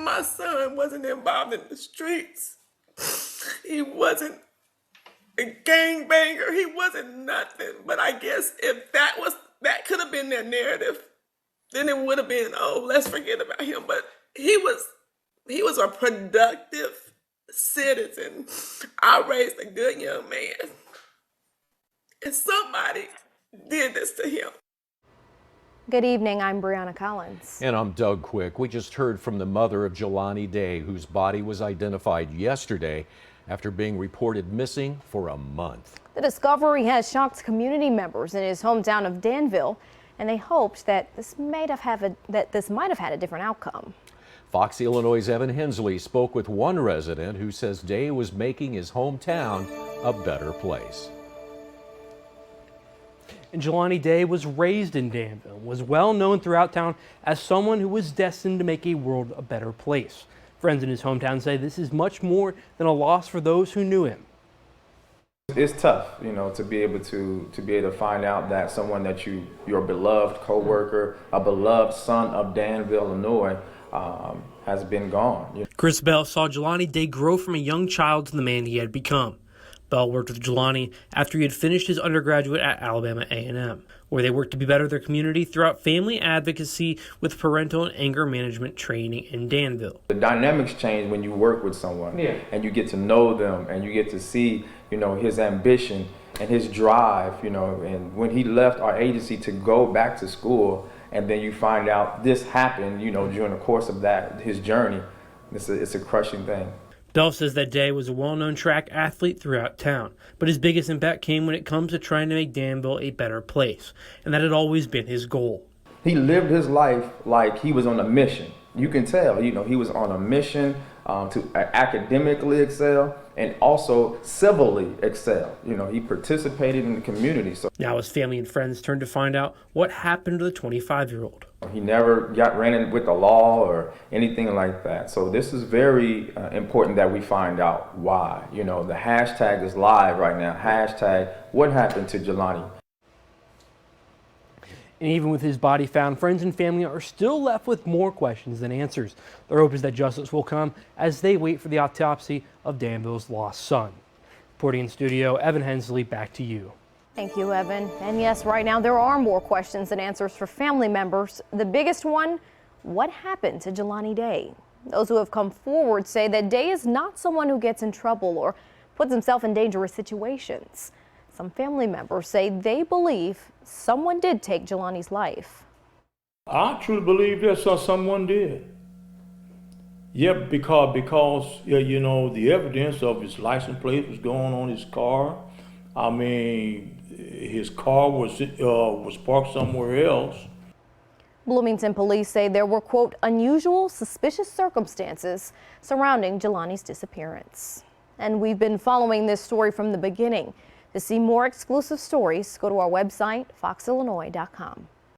My son wasn't involved in the streets. He wasn't a gangbanger. He wasn't nothing. But I guess if that could have been their narrative, then it would have been, oh, let's forget about him. But he was a productive citizen. I raised a good young man. And somebody did this to him. Good evening, I'm Brianna Collins. And I'm Doug Quick. We just heard from the mother of Jelani Day, whose body was identified yesterday after being reported missing for a month. The discovery has shocked community members in his hometown of Danville, and they hoped that this might have had a different outcome. Fox Illinois' Evan Hensley spoke with one resident who says Day was making his hometown a better place. And Jelani Day was raised in Danville, was well known throughout town as someone who was destined to make a world a better place. Friends in his hometown say this is much more than a loss for those who knew him. It's tough, to be able to find out that someone that your beloved coworker, a beloved son of Danville, Illinois, has been gone. Chris Bell saw Jelani Day grow from a young child to the man he had become. Bell worked with Jelani after he had finished his undergraduate at Alabama A&M, where they worked to be better their community throughout family advocacy with parental and anger management training in Danville. The dynamics change when you work with someone, and you get to know them, and you get to see, his ambition and his drive, and when he left our agency to go back to school, and then you find out this happened, during the course of his journey, it's a crushing thing. Bell says that Day was a well-known track athlete throughout town, but his biggest impact came when it comes to trying to make Danville a better place, and that had always been his goal. He lived his life like he was on a mission. You can tell, he was on a mission to academically excel and also civilly excel. He participated in the community. So now his family and friends turned to find out what happened to the 25-year-old. He never ran in with the law or anything like that. So this is very important that we find out why. The hashtag is live right now. Hashtag what happened to Jelani. And even with his body found, friends and family are still left with more questions than answers. Their hope is that justice will come as they wait for the autopsy of Danville's lost son. Reporting in studio, Evan Hensley, back to you. Thank you, Evan. And yes, right now there are more questions than answers for family members. The biggest one, what happened to Jelani Day? Those who have come forward say that Day is not someone who gets in trouble or puts himself in dangerous situations. Some family members say they believe someone did take Jelani's life. I truly believe that someone did. Yeah, because the evidence of his license plate was going on his car. I mean, his car was parked somewhere else. Bloomington police say there were, quote, unusual, suspicious circumstances surrounding Jelani's disappearance. And we've been following this story from the beginning. To see more exclusive stories, go to our website, foxillinois.com.